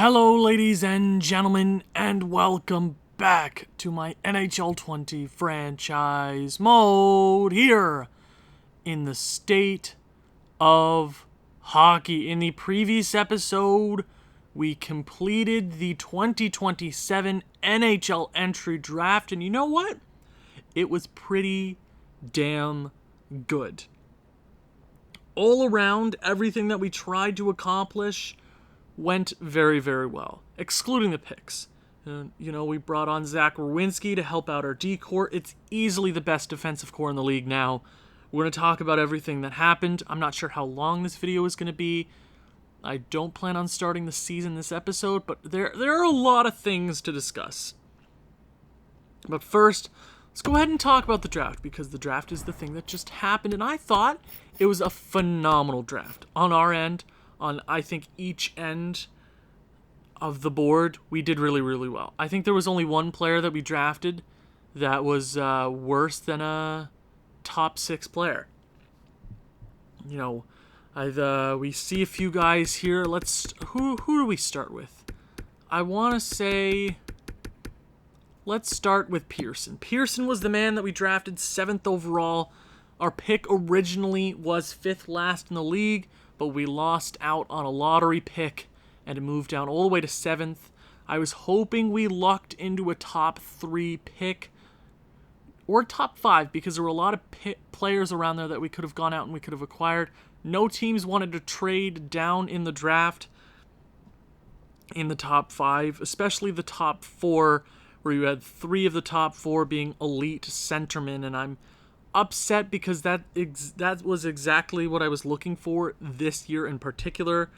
Hello, ladies and gentlemen, and welcome back to my NHL 20 franchise mode here in the state of hockey. In the previous episode, we completed the 2027 NHL entry draft, and you know what? It was pretty damn good. All around, everything that we tried to accomplish went very, very well, excluding the picks. We brought on Zach Rowinski to help out our D-core. It's easily the best defensive core in the league now. We're going to talk about everything that happened. I'm not sure how long this video is going to be. I don't plan on starting the season this episode, but there are a lot of things to discuss. But first, let's go ahead and talk about the draft, because the draft is the thing that just happened, and I thought it was a phenomenal draft. On our end, on, I think, each end of the board, we did really, really well. I think there was only one player that we drafted that was worse than a top 6 player. We see a few guys here. Who do we start with? I want to say, let's start with Pearson. Pearson was the man that we drafted 7th overall. Our pick originally was 5th last in the league, but we lost out on a lottery pick and it moved down all the way to 7th. I was hoping we lucked into a top 3 pick or top 5, because there were a lot of players around there that we could have gone out and we could have acquired. No teams wanted to trade down in the draft in the top 5, especially the top 4, where you had 3 of the top 4 being elite centermen, and I'm upset because that was exactly what I was looking for this year in particular.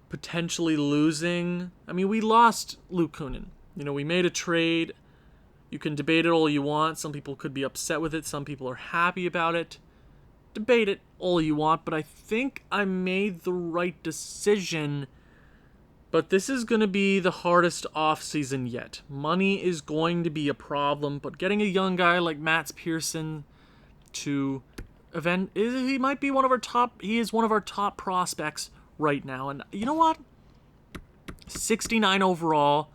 Potentially losing. I mean, we lost Luke Kunin. We made a trade. You can debate it all you want. Some people could be upset with it. Some people are happy about it. Debate it all you want, but I think I made the right decision. But this is going to be the hardest offseason yet. Money is going to be a problem, but getting a young guy like Mats Pearson to he might be one of our top. He is one of our top prospects right now. And you know what? 69 overall.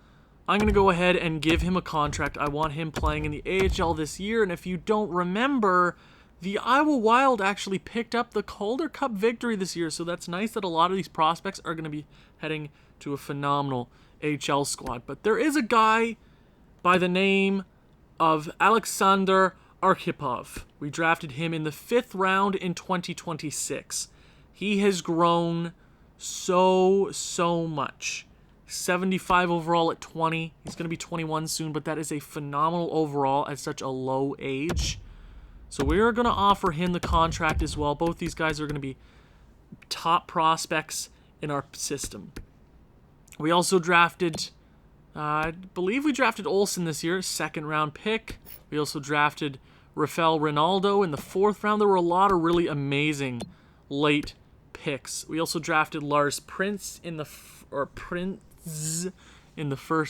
I'm going to go ahead and give him a contract. I want him playing in the AHL this year. And if you don't remember, the Iowa Wild actually picked up the Calder Cup victory this year. So that's nice that a lot of these prospects are going to be heading to a phenomenal AHL squad. But there is a guy by the name of Alexander Arkhipov. We drafted him in the 5th round in 2026. He has grown so much. 75 overall at 20. He's going to be 21 soon, but that is a phenomenal overall at such a low age. So we're going to offer him the contract as well. Both these guys are going to be top prospects in our system. We also drafted, I believe we drafted Olsen this year, 2nd round pick. We also drafted Rafael Ronaldo in the 4th round. There were a lot of really amazing late picks. We also drafted Lars Prince in the 1st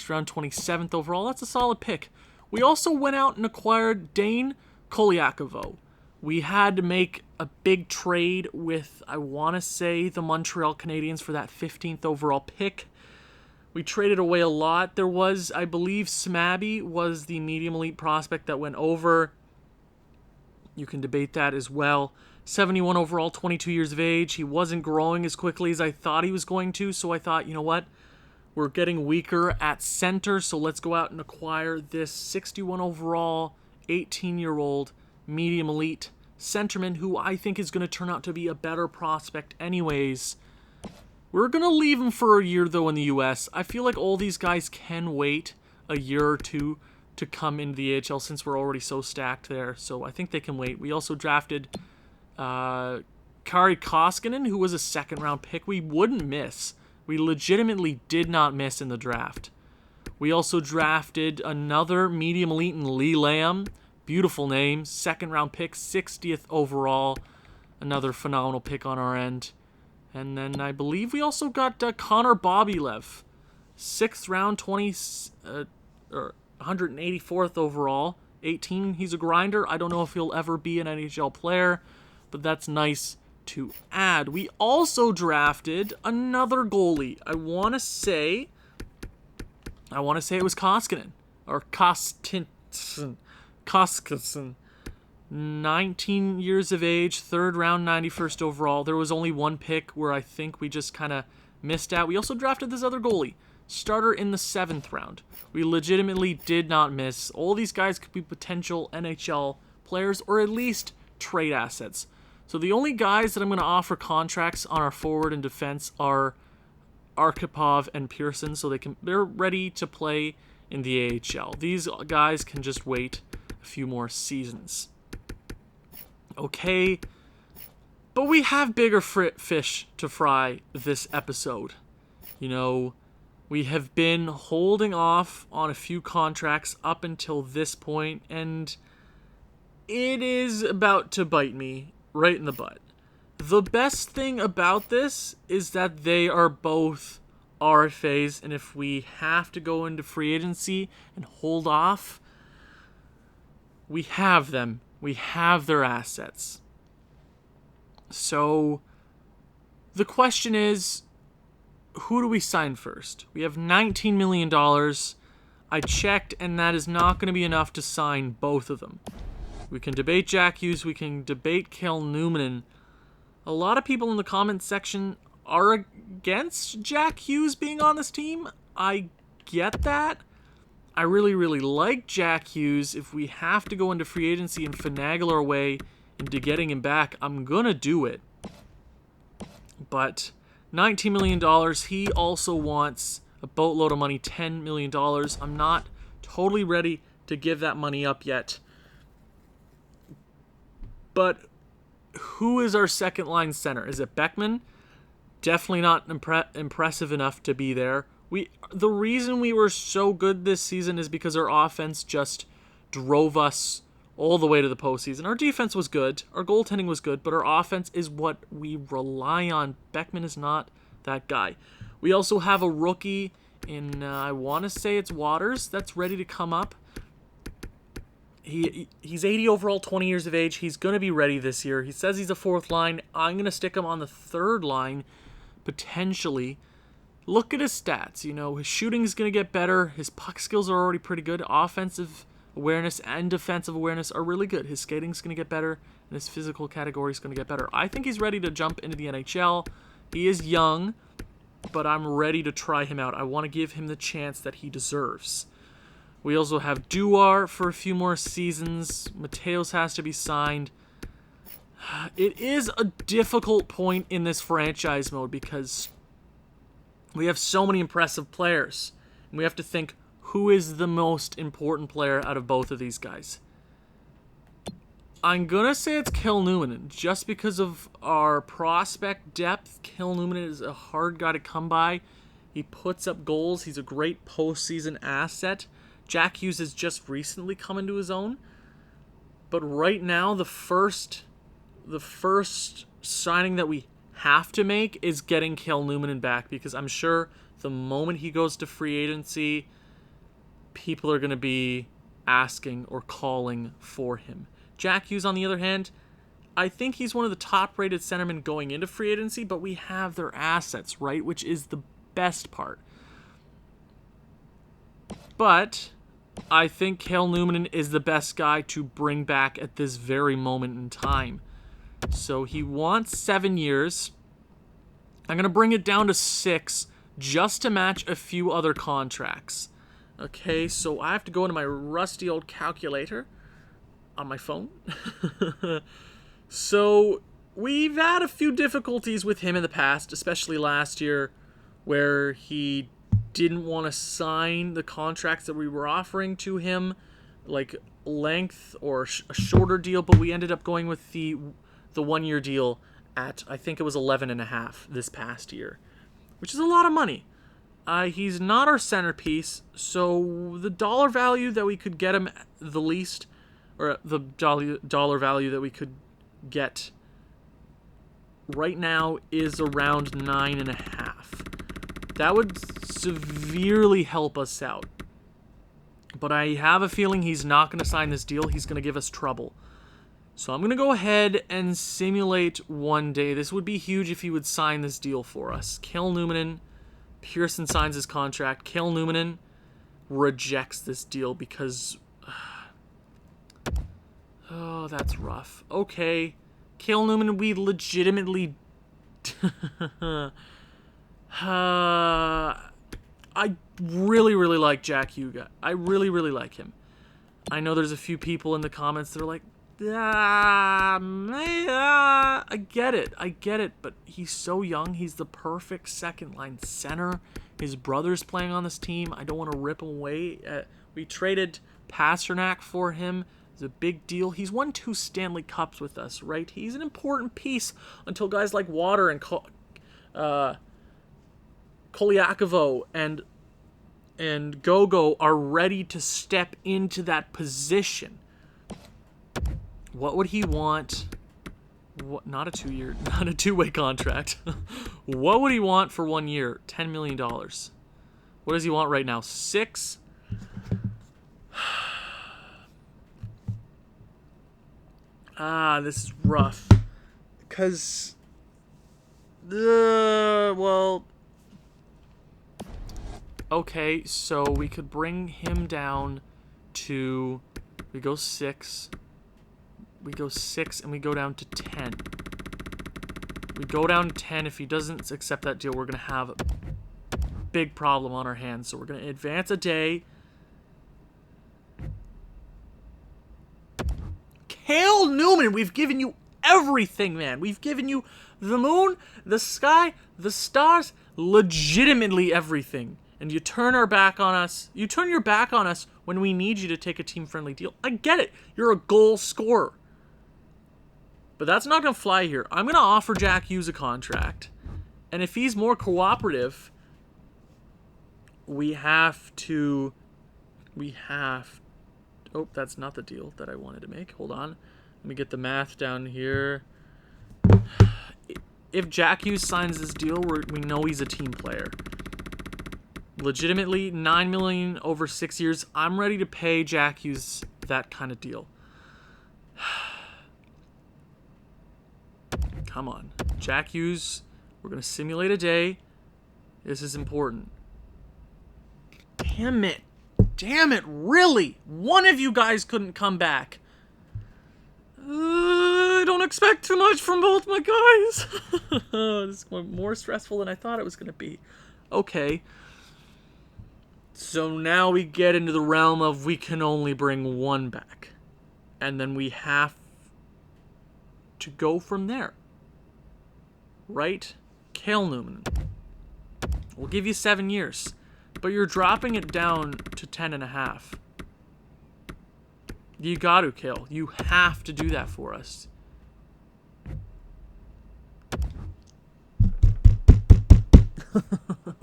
round, 27th overall. That's a solid pick. We also went out and acquired Dane Kolyakovo. We had to make a big trade with, I want to say, the Montreal Canadiens for that 15th overall pick. We traded away a lot. There was, I believe, Smabby was the medium elite prospect that went over. You can debate that as well. 71 overall, 22 years of age. He wasn't growing as quickly as I thought he was going to, so I thought, you know what? We're getting weaker at center, so let's go out and acquire this 61 overall, 18-year-old medium elite centerman who I think is going to turn out to be a better prospect anyways. We're going to leave him for a year, though, in the U.S. I feel like all these guys can wait a year or two to come into the AHL since we're already so stacked there, so I think they can wait. We also drafted Kari Koskinen, who was a 2nd-round pick. We wouldn't miss. We legitimately did not miss in the draft. We also drafted another medium elite in Lee Lamb. Beautiful name. 2nd-round pick, 60th overall. Another phenomenal pick on our end. And then I believe we also got Connor Bobilev. 6th round, 184th overall. 18. He's a grinder. I don't know if he'll ever be an NHL player, but that's nice to add. We also drafted another goalie. I want to say it was Koskinen. Or Koskinen. 19 years of age, 3rd round, 91st overall. There was only one pick where I think we just kind of missed out. We also drafted this other goalie, starter in the 7th round. We legitimately did not miss. All these guys could be potential NHL players or at least trade assets. So the only guys that I'm going to offer contracts on our forward and defense are Arkhipov and Pearson, so they're ready to play in the AHL. These guys can just wait a few more seasons. Okay, but we have bigger fish to fry this episode. You know, we have been holding off on a few contracts up until this point, and it is about to bite me right in the butt. The best thing about this is that they are both RFAs, and if we have to go into free agency and hold off, we have them. We have their assets. So the question is, who do we sign first? We have $19 million. I checked, and that is not going to be enough to sign both of them. We can debate Jack Hughes. We can debate Kel Newman. A lot of people in the comments section are against Jack Hughes being on this team. I get that. I really, really like Jack Hughes. If we have to go into free agency and finagle our way into getting him back, I'm going to do it. But $19 million, he also wants a boatload of money, $10 million. I'm not totally ready to give that money up yet. But who is our second line center? Is it Beckman? Definitely not impressive enough to be there. The reason we were so good this season is because our offense just drove us all the way to the postseason. Our defense was good, our goaltending was good, but our offense is what we rely on. Beckman is not that guy. We also have a rookie in, I want to say it's Waters, that's ready to come up. He's 80 overall, 20 years of age. He's going to be ready this year. He says he's a 4th line. I'm going to stick him on the 3rd line, potentially. Look at his stats. You know, his shooting is going to get better. His puck skills are already pretty good. Offensive awareness and defensive awareness are really good. His skating is going to get better, and his physical category is going to get better. I think he's ready to jump into the NHL. He is young, but I'm ready to try him out. I want to give him the chance that he deserves. We also have Duar for a few more seasons. Mateos has to be signed. It is a difficult point in this franchise mode because we have so many impressive players. And we have to think, who is the most important player out of both of these guys? I'm going to say it's Kel Newman. Just because of our prospect depth, Kel Newman is a hard guy to come by. He puts up goals. He's a great postseason asset. Jack Hughes has just recently come into his own. But right now, the first signing that we have to make is getting Kel Newman back, because I'm sure the moment he goes to free agency, people are going to be asking or calling for him. Jack Hughes, on the other hand, I think he's one of the top-rated centermen going into free agency, but we have their assets, right, which is the best part. But I think Kel Newman is the best guy to bring back at this very moment in time. So he wants 7 years. I'm going to bring it down to 6 just to match a few other contracts. Okay, so I have to go into my rusty old calculator on my phone. So we've had a few difficulties with him in the past, especially last year, where he didn't want to sign the contracts that we were offering to him, like length or a shorter deal, but we ended up going with the 1-year deal at, I think it was 11.5 this past year, which is a lot of money. He's not our centerpiece, so the dollar value that we could get him the least, or the dollar value that we could get right now is around 9.5. That would severely help us out. But I have a feeling he's not going to sign this deal. He's going to give us trouble. So I'm going to go ahead and simulate 1 day. This would be huge if he would sign this deal for us. Cale Newman, Pearson signs his contract. Cale Newman rejects this deal because... oh, that's rough. Okay. Cale Newman, we legitimately... I really, really like Jack Huga. I really, really like him. I know there's a few people in the comments that are like, I get it, but he's so young. He's the perfect second-line center. His brother's playing on this team. I don't want to rip him away. We traded Pasternak for him. It's a big deal. He's won 2 Stanley Cups with us, right? He's an important piece until guys like Water and Kolyakovo and Gogo are ready to step into that position. What would he want? What? Not a 2-year, not a 2-way contract. What would he want for 1 year? $10 million. What does he want right now? 6? This is rough. Because, well, okay, so we could bring him down to, we go 6. We go 6 and we go down to 10. We go down to 10. If he doesn't accept that deal, we're going to have a big problem on our hands. So we're going to advance a day. Cale Newman, we've given you everything, man. We've given you the moon, the sky, the stars, legitimately everything. And you turn our back on us. You turn your back on us when we need you to take a team-friendly deal. I get it. You're a goal scorer. But that's not going to fly here. I'm going to offer Jack Hughes a contract. And if he's more cooperative, we have... Oh, that's not the deal that I wanted to make. Hold on. Let me get the math down here. If Jack Hughes signs this deal, we know he's a team player. Legitimately, $9 million over 6 years. I'm ready to pay Jack Hughes that kind of deal. Come on. Jack Hughes, we're going to simulate a day. This is important. Damn it. Damn it, really? One of you guys couldn't come back. I don't expect too much from both my guys. This is more stressful than I thought it was going to be. Okay. So now we get into the realm of we can only bring one back. And then we have to go from there. Right? Cale Newman. We'll give you 7 years. But you're dropping it down to 10.5. You got to, Cale. You have to do that for us.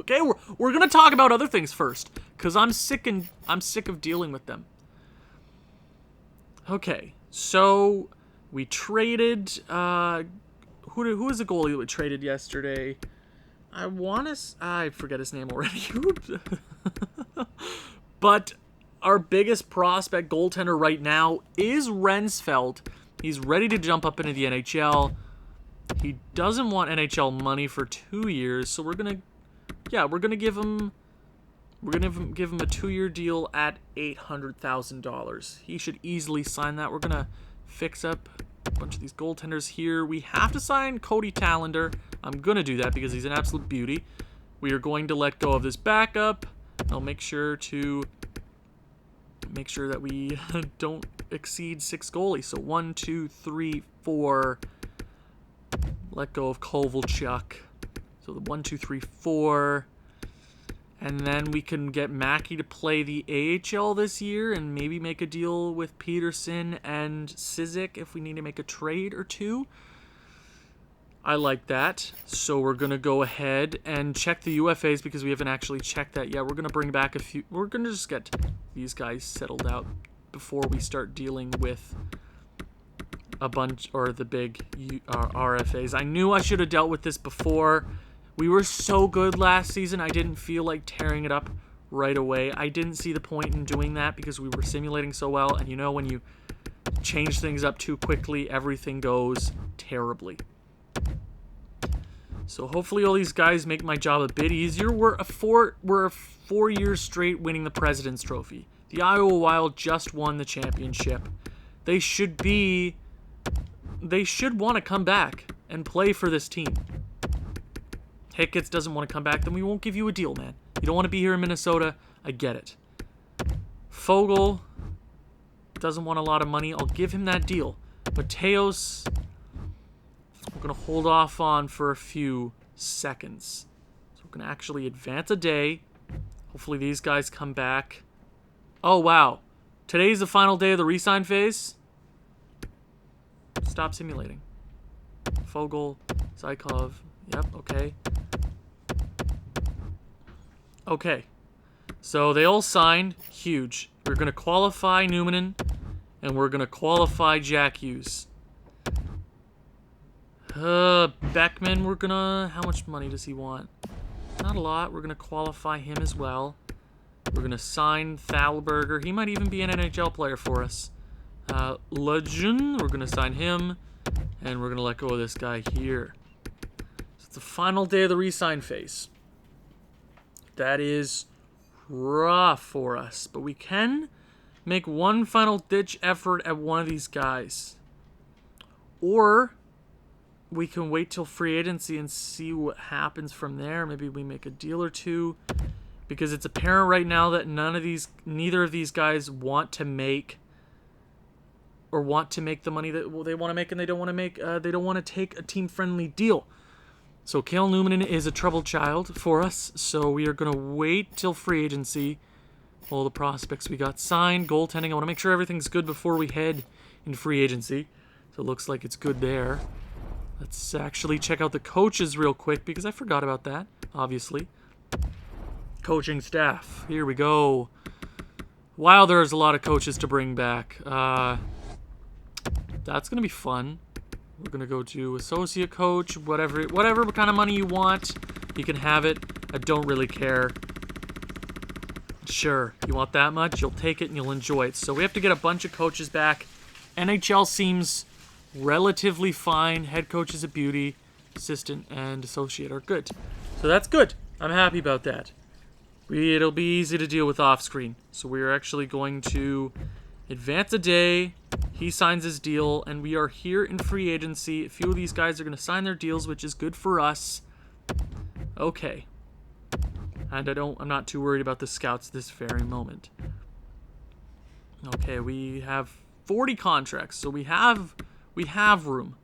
Okay, we're gonna talk about other things first, cause I'm sick of dealing with them. Okay, so we traded. Who was the goalie that we traded yesterday? I forget his name already. But our biggest prospect goaltender right now is Rensfeldt. He's ready to jump up into the NHL. He doesn't want NHL money for 2 years, so we're gonna give him a 2-year deal at $800,000. He should easily sign that. We're gonna fix up a bunch of these goaltenders here. We have to sign Cody Tallender. I'm gonna do that because he's an absolute beauty. We are going to let go of this backup. I'll make sure that we don't exceed 6 goalies. So 1, 2, 3, 4. Let go of Kovalchuk. So the 1, 2, 3, 4. And then we can get Mackey to play the AHL this year and maybe make a deal with Peterson and Cizik if we need to make a trade or two. I like that. So we're going to go ahead and check the UFAs because we haven't actually checked that yet. We're going to bring back a few. We're going to just get these guys settled out before we start dealing with a bunch, or the big RFAs. I knew I should have dealt with this before. We were so good last season, I didn't feel like tearing it up right away. I didn't see the point in doing that because we were simulating so well. And you know, when you change things up too quickly, everything goes terribly. So hopefully all these guys make my job a bit easier. We're 4 years straight winning the President's Trophy. The Iowa Wild just won the championship. They should want to come back and play for this team. Hicketts doesn't want to come back, then we won't give you a deal, man. You don't want to be here in Minnesota. I get it. Fogle doesn't want a lot of money. I'll give him that deal. Mateos, we're going to hold off on for a few seconds. So we're going to actually advance a day. Hopefully these guys come back. Oh, wow. Today's the final day of the resign phase. Stop simulating. Fogle, Zykov. Yep, okay. Okay. So they all signed. Huge. We're going to qualify Numanen, and we're going to qualify Jack Hughes. Beckman, we're going to... How much money does he want? Not a lot. We're going to qualify him as well. We're going to sign Thalberger. He might even be an NHL player for us. Legend, we're going to sign him. And we're going to let go of this guy here. So it's the final day of the re-sign phase. That is rough for us. But we can make one final ditch effort at one of these guys. Or we can wait till free agency and see what happens from there. Maybe we make a deal or two. Because it's apparent right now that neither of these guys want to make the money that they want to make, and they don't want to take a team-friendly deal. So Cale Newman is a troubled child for us. So we are going to wait till free agency. All the prospects we got signed, goaltending. I want to make sure everything's good before we head into free agency. So it looks like it's good there. Let's actually check out the coaches real quick because I forgot about that, obviously. Coaching staff. Here we go. Wow, there's a lot of coaches to bring back. That's going to be fun. We're going to go to associate coach, whatever kind of money you want. You can have it. I don't really care. Sure, you want that much? You'll take it and you'll enjoy it. So we have to get a bunch of coaches back. NHL seems relatively fine. Head coach is a beauty. Assistant and associate are good. So that's good. I'm happy about that. It'll be easy to deal with off-screen. So we're actually going to advance a day. He signs his deal, and we are here in free agency. A few of these guys are going to sign their deals, which is good for us. Okay. And I'm not too worried about the scouts this very moment. Okay, we have 40 contracts, so we have room.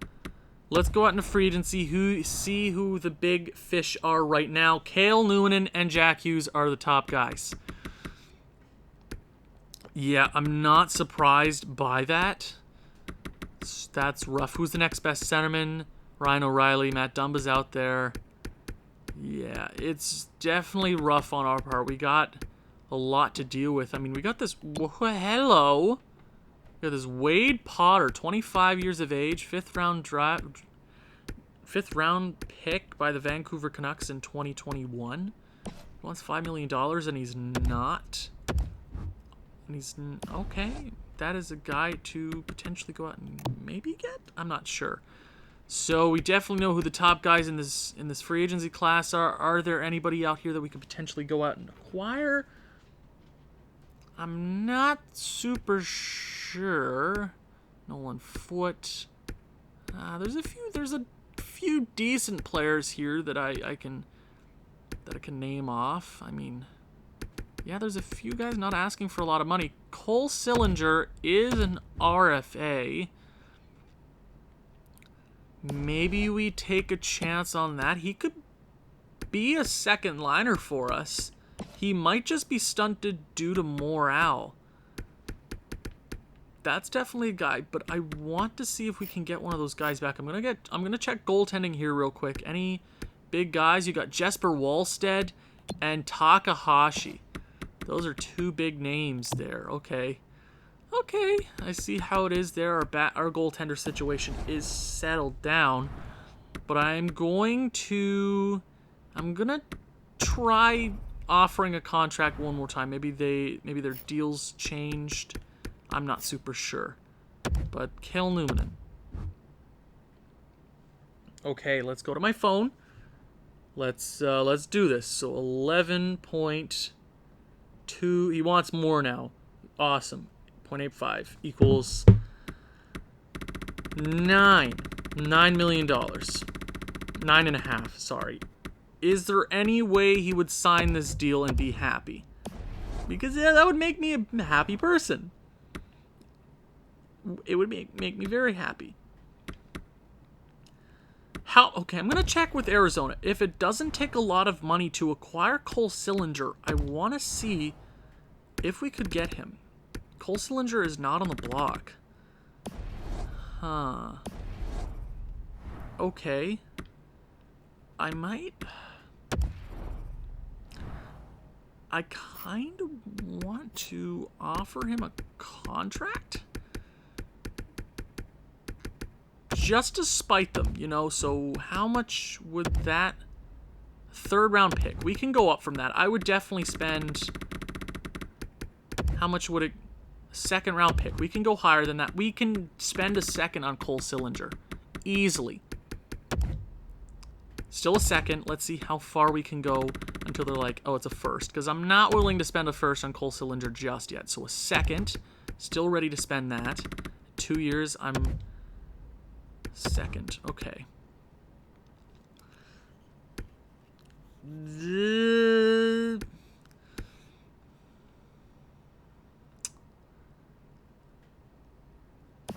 Let's go out into free agency, see who the big fish are right now. Cale Newman and Jack Hughes are the top guys. Yeah, I'm not surprised by that. That's rough. Who's the next best centerman? Ryan O'Reilly, Matt Dumba's out there. Yeah, it's definitely rough on our part. We got a lot to deal with. I mean, we got this... Hello! We got this Wade Potter, 25 years of age, fifth round pick by the Vancouver Canucks in 2021. He wants $5 million, and he's not. And he's... Okay, that is a guy to potentially go out and maybe get? I'm not sure. So we definitely know who the top guys in this free agency class are. Are there anybody out here that we could potentially go out and acquire? I'm not super sure. Nolan Foote. There's a few decent players here that I can name off. I mean, yeah, there's a few guys not asking for a lot of money. Cole Sillinger is an RFA. Maybe we take a chance on that. He could be a second liner for us. He might just be stunted due to morale. That's definitely a guy, but I want to see if we can get one of those guys back. I'm gonna check goaltending here real quick. Any big guys? You got Jesper Wallstead and Takahashi. Those are two big names there. Okay, I see how it is there. Our goaltender situation is settled down, but I'm gonna try offering a contract one more time. Maybe their deals changed. I'm not super sure. but Cale Newman. Okay, let's go to my phone. Let's do this. So 11.2. He wants more now. Awesome. 0.85 equals $9 million. $9.5. Sorry. Is there any way he would sign this deal and be happy? Because yeah, that would make me a happy person. It would make me very happy. Okay, I'm going to check with Arizona. If it doesn't take a lot of money to acquire Cole Sillinger, I want to see if we could get him. Cole Sillinger is not on the block. Huh. Okay. I kind of want to offer him a contract. Just to spite them, you know, so how much would that 3rd round pick? We can go up from that. I would definitely spend, how much would it, 2nd round pick? We can go higher than that. We can spend a 2nd on Cole Sillinger. Easily. Still a 2nd. Let's see how far we can go until they're like, oh, it's a 1st. Because I'm not willing to spend a 1st on Cole Sillinger just yet. So a 2nd. Still ready to spend that. 2 years, I'm 2nd. Okay.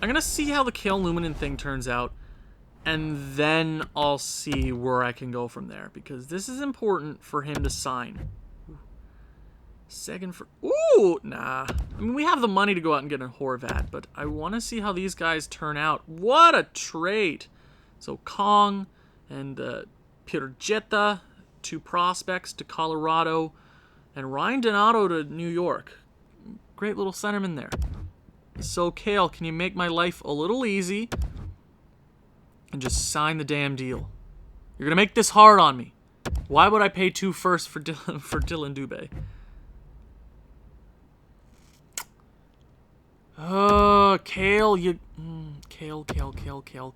I'm going to see how the Cale Newman thing turns out, and then I'll see where I can go from there, because this is important for him to sign. 2nd for... Ooh! Nah. I mean, we have the money to go out and get a Horvat, but I want to see how these guys turn out. What a trade! So, Kong and Peter Jetta, 2 prospects to Colorado, and Ryan Donato to New York. Great little centerman there. So, Cale, can you make my life a little easy and just sign the damn deal? You're going to make this hard on me. Why would I pay 2 firsts for Dylan Dubé? Cale,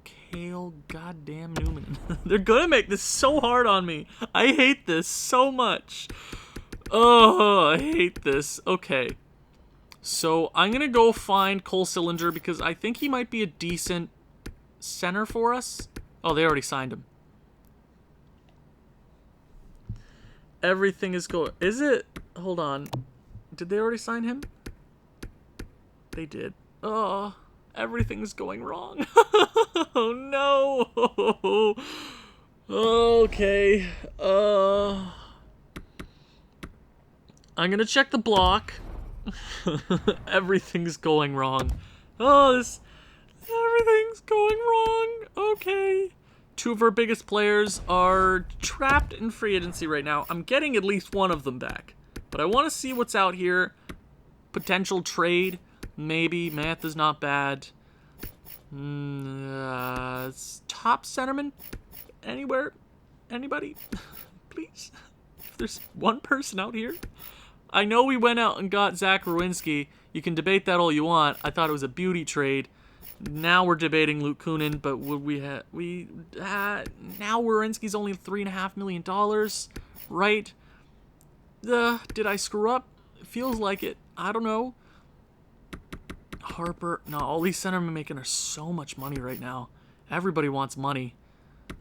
Cale, goddamn Newman. They're gonna make this so hard on me. I hate this so much. Oh, I hate this. Okay. So, I'm gonna go find Cole Sillinger because I think he might be a decent center for us. Oh, they already signed him. Everything is going... Is it? Hold on. Did they already sign him? They did. Oh, everything's going wrong. Oh, no. Okay. I'm going to check the block. Everything's going wrong. Everything's going wrong. Okay. 2 of our biggest players are trapped in free agency right now. I'm getting at least one of them back. But I want to see what's out here. Potential trade. Maybe. Math is not bad. Top centerman? Anywhere? Anybody? Please? If there's one person out here. I know we went out and got Zach Werenski. You can debate that all you want. I thought it was a beauty trade. Now we're debating Luke Kunin, but would now Werenski's only $3.5 million, right? Did I screw up? It feels like it. I don't know. Harper. No, all these centermen making are so much money right now. Everybody wants money.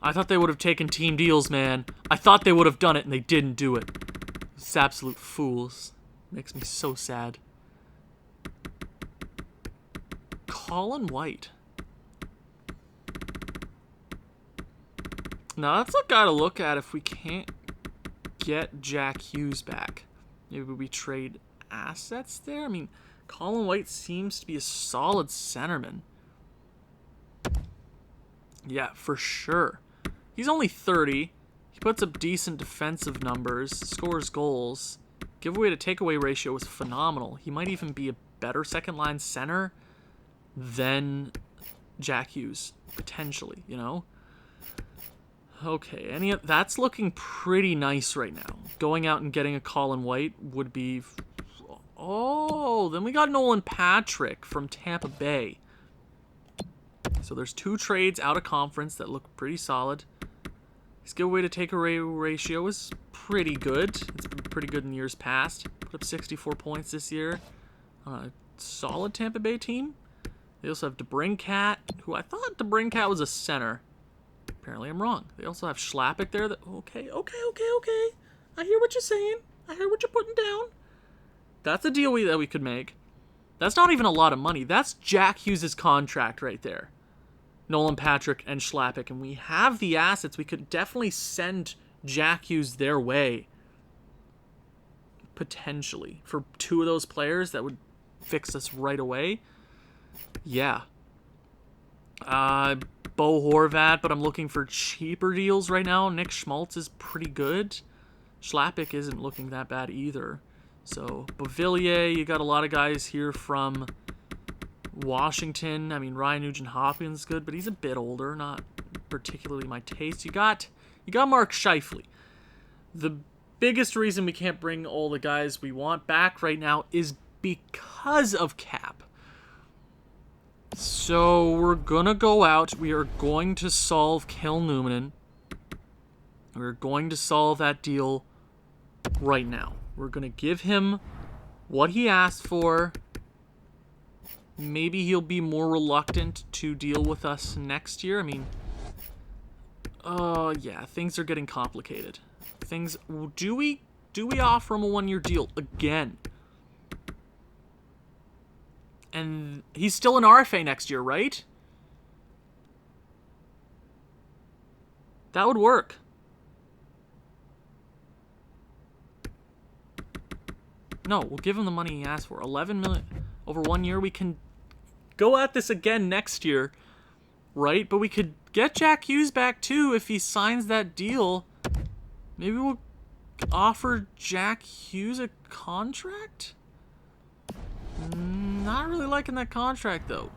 I thought they would have taken team deals, man. I thought they would have done it, and they didn't do it. It's absolute fools. Makes me so sad. Colin White. Now, that's a guy to look at if we can't get Jack Hughes back. Maybe we trade assets there? I mean, Colin White seems to be a solid centerman. Yeah, for sure. He's only 30. He puts up decent defensive numbers, scores goals. Giveaway to takeaway ratio is phenomenal. He might even be a better second-line center than Jack Hughes, potentially, you know? Okay, that's looking pretty nice right now. Going out and getting a Colin White would be... Oh, then we got Nolan Patrick from Tampa Bay. So there's 2 trades out of conference that look pretty solid. His giveaway to takeaway ratio is pretty good. It's been pretty good in years past. Put up 64 points this year on a solid Tampa Bay team. They also have DeBrincat, who I thought DeBrincat was a center. Apparently I'm wrong. They also have Schlappick there. Okay. I hear what you're saying. I hear what you're putting down. That's a deal that we could make. That's not even a lot of money. That's Jack Hughes' contract right there. Nolan Patrick and Schlappick. And we have the assets. We could definitely send Jack Hughes their way. Potentially. For 2 of those players, that would fix us right away. Yeah. Bo Horvat, but I'm looking for cheaper deals right now. Nick Schmaltz is pretty good. Schlappick isn't looking that bad either. So, Beauvillier, you got a lot of guys here from Washington. I mean, Ryan Nugent-Hopkins is good, but he's a bit older, not particularly my taste. You got Mark Scheifele. The biggest reason we can't bring all the guys we want back right now is because of cap. So, we're going to go out. We are going to solve Kel Newman. We're going to solve that deal right now. We're going to give him what he asked for. Maybe he'll be more reluctant to deal with us next year. I mean, yeah, things are getting complicated. Do we offer him a 1-year deal again? And he's still an RFA next year, right? That would work. No, we'll give him the money he asked for. $11 million over 1 year. We can go at this again next year, right? But we could get Jack Hughes back too if he signs that deal. Maybe we'll offer Jack Hughes a contract? Not really liking that contract though.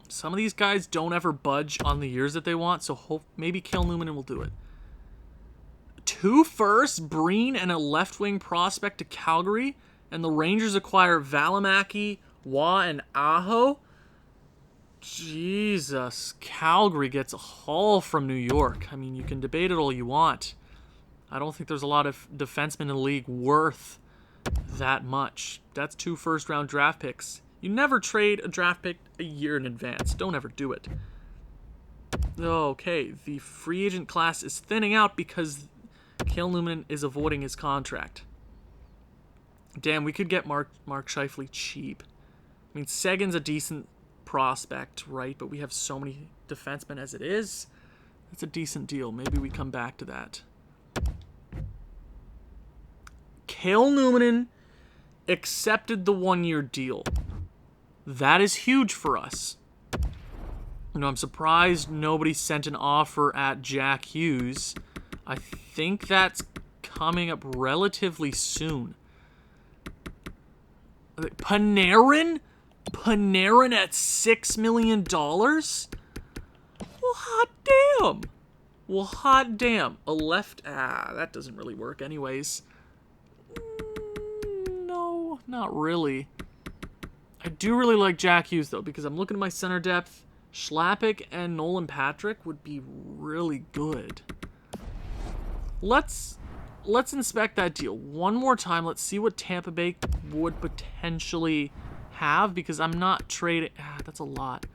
Some of these guys don't ever budge on the years that they want, so maybe Kel Newman will do it. 2 firsts, Breen, and a left-wing prospect to Calgary, and the Rangers acquire Valimaki, Waugh, and Aho. Jesus, Calgary gets a haul from New York. I mean, you can debate it all you want. I don't think there's a lot of defensemen in the league worth that much. That's 2 first-round draft picks. You never trade a draft pick a year in advance. Don't ever do it. Okay, the free agent class is thinning out because Kel Newman is avoiding his contract. Damn, we could get Mark Scheifele cheap. I mean, Seguin's a decent prospect, right? But we have so many defensemen as it is. That's a decent deal. Maybe we come back to that. Kel Newman accepted the 1-year deal. That is huge for us. You know, I'm surprised nobody sent an offer at Jack Hughes. I think that's coming up relatively soon. Panarin? Panarin at $6 million? Well, hot damn. A left... that doesn't really work anyways. No, not really. I do really like Jack Hughes, though, because I'm looking at my center depth. Schlappick and Nolan Patrick would be really good. Let's inspect that deal one more time. Let's see what Tampa Bay would potentially have, because I'm not trading... that's a lot.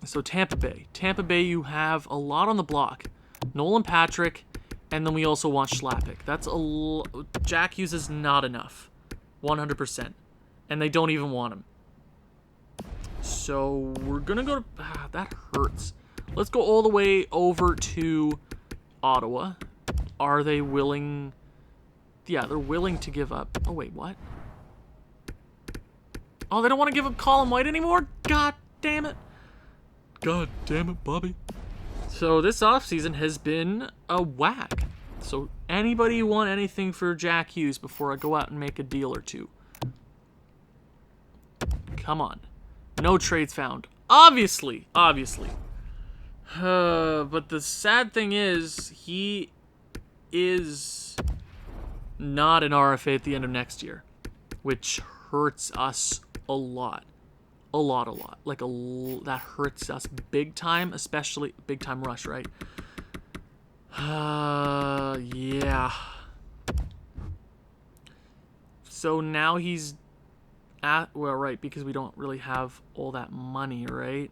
So Tampa Bay, you have a lot on the block. Nolan Patrick, and then we also want Schlappick. That's Jack Hughes is not enough. 100%. And they don't even want him. So we're going to go to... that hurts. Let's go all the way over to Ottawa. Are they willing... Yeah, they're willing to give up... Oh, wait, what? Oh, they don't want to give up Colin White anymore? God damn it. God damn it, Bobby. So this offseason has been a whack. So anybody want anything for Jack Hughes before I go out and make a deal or two? Come on. No trades found. Obviously. But the sad thing is, he is not an RFA at the end of next year, which hurts us a lot. A lot. Like, that hurts us big time, especially big time rush, right? Yeah. So now he's well, right, because we don't really have all that money, right?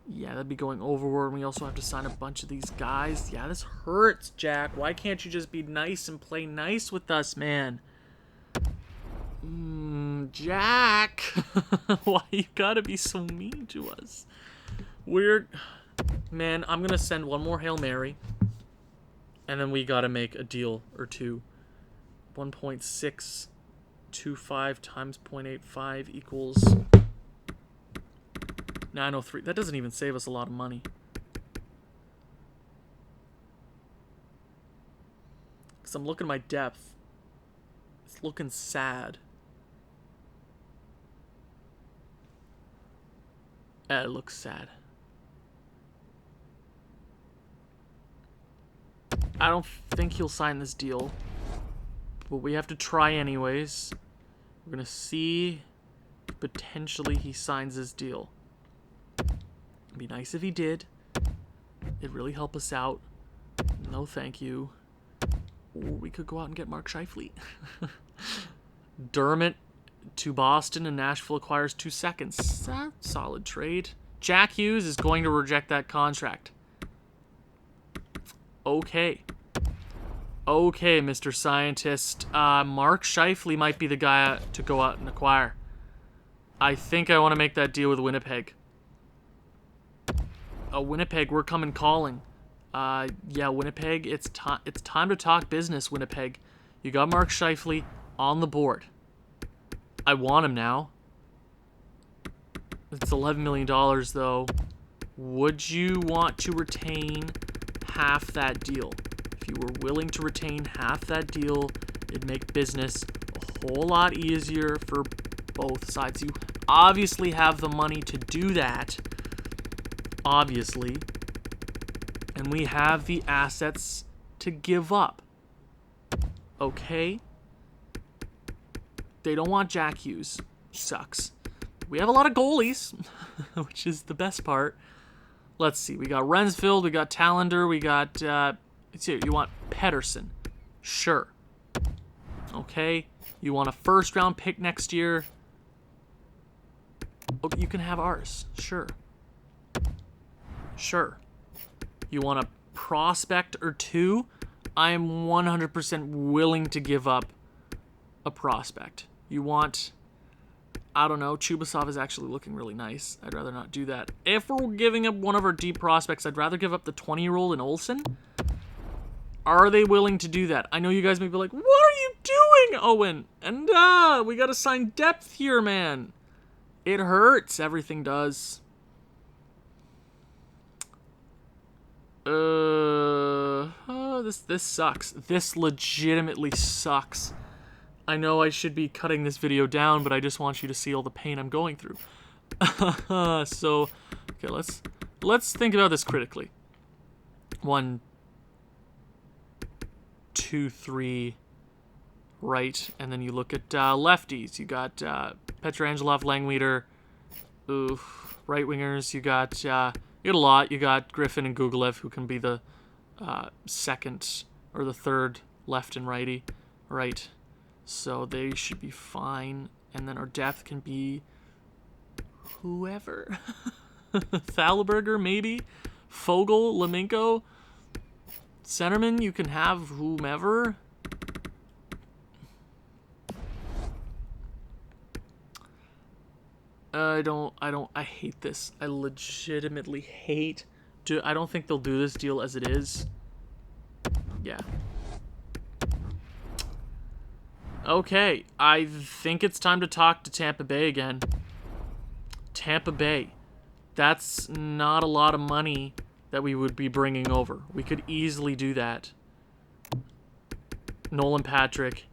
Yeah, that'd be going overboard. We also have to sign a bunch of these guys. Yeah, this hurts, Jack. Why can't you just be nice and play nice with us, man? Jack. Why you gotta be so mean to us? Man, I'm gonna send one more Hail Mary. And then we gotta make a deal or two. 1.625 times 0.85 equals 903. That doesn't even save us a lot of money. Because I'm looking at my depth. It's looking sad. It looks sad. I don't think he'll sign this deal. But we have to try anyways. We're going to see if potentially he signs this deal. It'd be nice if he did. It'd really help us out. No thank you. Or we could go out and get Mark Scheifele. Dermott to Boston and Nashville acquires 2 seconds. Solid trade. Jack Hughes is going to reject that contract. Okay. Okay, Mr. Scientist. Mark Scheifele might be the guy to go out and acquire. I think I want to make that deal with Winnipeg. Winnipeg, we're coming calling. Yeah, Winnipeg, it's time to talk business, Winnipeg. You got Mark Scheifele on the board. I want him now. It's $11 million, though. Would you want to retain half that deal? If you were willing to retain half that deal, it'd make business a whole lot easier for both sides. You obviously have the money to do that. Obviously. And we have the assets to give up. Okay? They don't want Jack Hughes. Sucks. We have a lot of goalies, which is the best part. Let's see. We got Rensfield, we got Tallender, we got... let's see, you want Pedersen. Sure. Okay. You want a first-round pick next year. Oh, you can have ours. Sure. Sure. You want a prospect or two? I am 100% willing to give up a prospect. You want... I don't know. Chubasov is actually looking really nice. I'd rather not do that. If we're giving up one of our deep prospects, I'd rather give up the 20-year-old in Olsen. Are they willing to do that? I know you guys may be like, what are you doing, Owen? And we gotta sign depth here, man. It hurts. Everything does. This sucks. This legitimately sucks. I know I should be cutting this video down, but I just want you to see all the pain I'm going through. So, okay, let's think about this critically. 1, 2, 3, right, and then you look at lefties. You got Pietrangelo, Langweeder. Right wingers. You got a lot. You got Griffin and Gugolev, who can be the second or the third left and righty, right? So they should be fine. And then our depth can be whoever. Thalberger, maybe. Fogle, Lemenko. Centerman, you can have whomever. I hate this. I legitimately hate. I don't think they'll do this deal as it is. Yeah. Okay, I think it's time to talk to Tampa Bay again. Tampa Bay. That's not a lot of money that we would be bringing over. We could easily do that. Nolan Patrick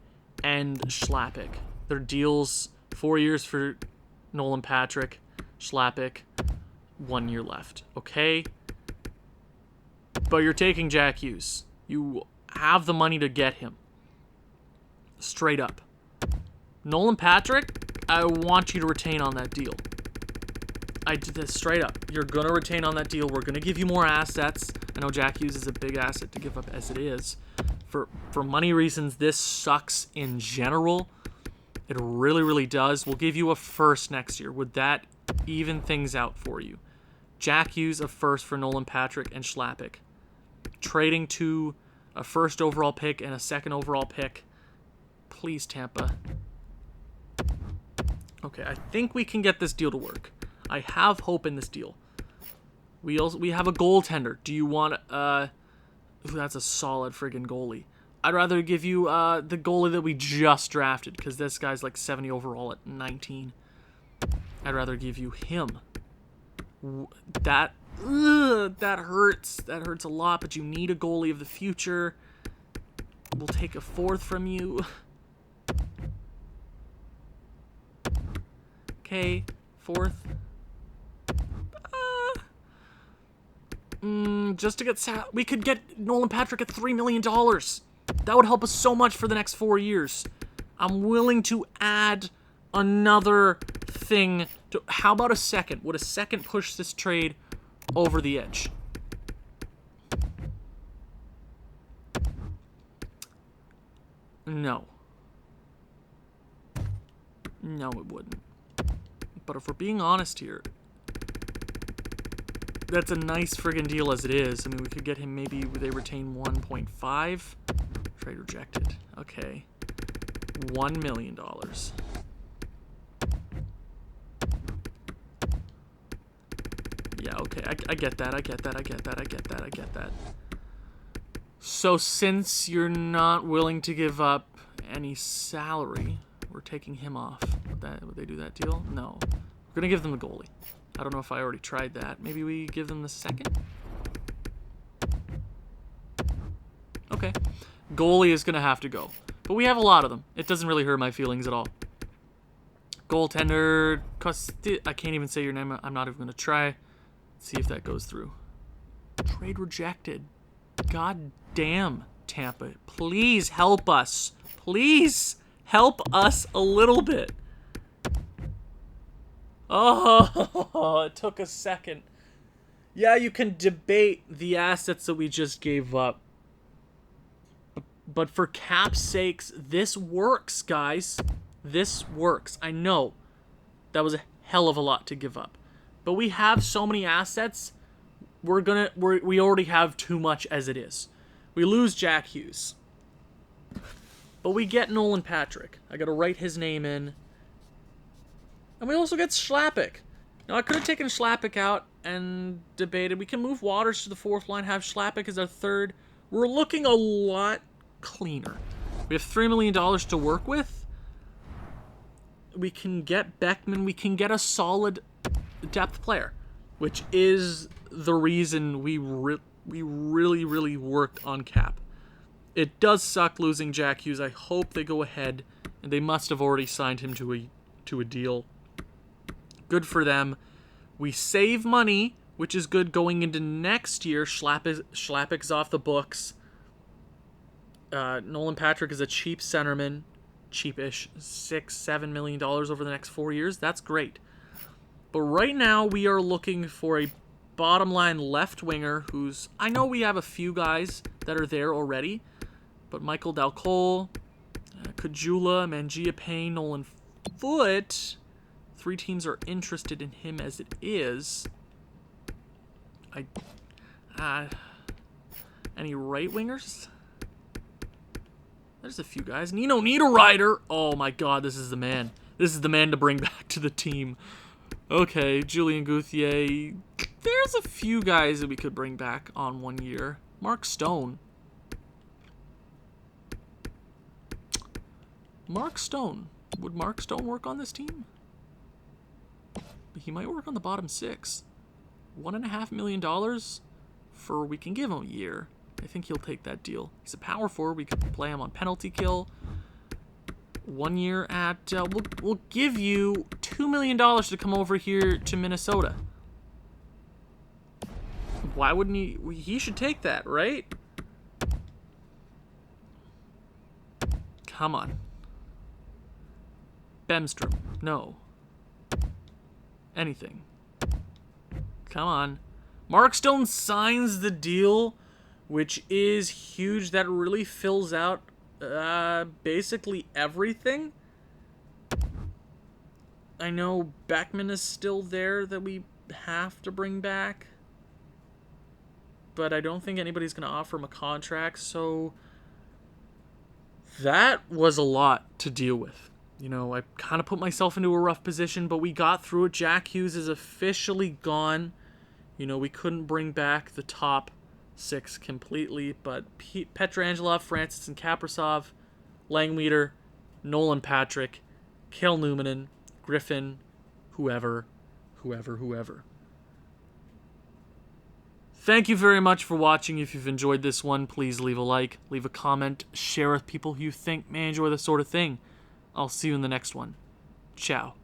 and Schlappick. Their deals, 4 years for Nolan Patrick, Schlappick, 1 year left. Okay? But you're taking Jack Hughes. You have the money to get him. Straight up. Nolan Patrick, I want you to retain on that deal. I did this straight up. You're going to retain on that deal. We're going to give you more assets. I know Jack Hughes is a big asset to give up as it is. For money reasons, this sucks in general. It really, really does. We'll give you a first next year. Would that even things out for you? Jack Hughes, a first for Nolan Patrick and Schlappick. Trading to a first overall pick and a second overall pick. Please, Tampa. Okay, I think we can get this deal to work. I have hope in this deal. We have a goaltender. Do you want ooh, that's a solid friggin' goalie. I'd rather give you the goalie that we just drafted, because this guy's like 70 overall at 19. I'd rather give you him. That hurts. That hurts a lot, but you need a goalie of the future. We'll take a fourth from you. Okay, fourth. Just to get we could get Nolan Patrick at $3 million. That would help us so much for the next 4 years. I'm willing to add another thing. How about a second? Would a second push this trade over the edge? No. No, it wouldn't. But if we're being honest here, that's a nice friggin' deal as it is. I mean, we could get him, maybe they retain 1.5. Trade rejected. Okay. $1 million. Yeah, okay. I get that. I get that. So since you're not willing to give up any salary, we're taking him off. Would they do that deal? No. We're going to give them the goalie. I don't know if I already tried that. Maybe we give them the second? Okay. Goalie is going to have to go. But we have a lot of them. It doesn't really hurt my feelings at all. Goaltender. I can't even say your name. I'm not even going to try. Let's see if that goes through. Trade rejected. God damn, Tampa. Please help us. Please help us a little bit. Oh, it took a second. Yeah, you can debate the assets that we just gave up. But for cap's sakes, this works, guys. This works. I know that was a hell of a lot to give up. But we have so many assets, we already have too much as it is. We lose Jack Hughes. But we get Nolan Patrick. I gotta write his name in. And we also get Schlappick. Now, I could have taken Schlappick out and debated. We can move Waters to the fourth line, have Schlappick as our third. We're looking a lot cleaner. We have $3 million to work with. We can get Beckman. We can get a solid depth player, which is the reason we really worked on cap. It does suck losing Jack Hughes. I hope they go ahead, and they must have already signed him to a deal. Good for them. We save money, which is good going into next year. Schlappick's off the books. Nolan Patrick is a cheap centerman. Cheapish. $6-7 million over the next 4 years. That's great. But right now, we are looking for a bottom line left winger who's... I know we have a few guys that are there already. But Michael Dalcol, Kajula, Mangia Payne, Nolan Foote... 3 teams are interested in him as it is. Any right wingers? There's a few guys. Nino Niederreiter. Oh my God, this is the man. This is the man to bring back to the team. Okay, Julien Gauthier. There's a few guys that we could bring back on 1 year. Mark Stone. Mark Stone. Would Mark Stone work on this team? He might work on the bottom 6. $1.5 million for we can give him a year. I think he'll take that deal. He's a power forward. We could play him on penalty kill. 1 year at... we'll give you $2 million to come over here to Minnesota. Why wouldn't he? He should take that, right? Come on. Bemstrom. No. Anything. Come on. Mark Stone signs the deal, which is huge. That really fills out basically everything. I know Beckman is still there that we have to bring back, but I don't think anybody's going to offer him a contract, so that was a lot to deal with. I kind of put myself into a rough position, but we got through it. Jack Hughes is officially gone. We couldn't bring back the top 6 completely, but Pietrangelo, Francis and Kaprizov, Langmeter, Nolan Patrick, Cale Newmanen, Griffin, whoever. Thank you very much for watching. If you've enjoyed this one, please leave a like, leave a comment, share with people who you think may enjoy this sort of thing. I'll see you in the next one. Ciao.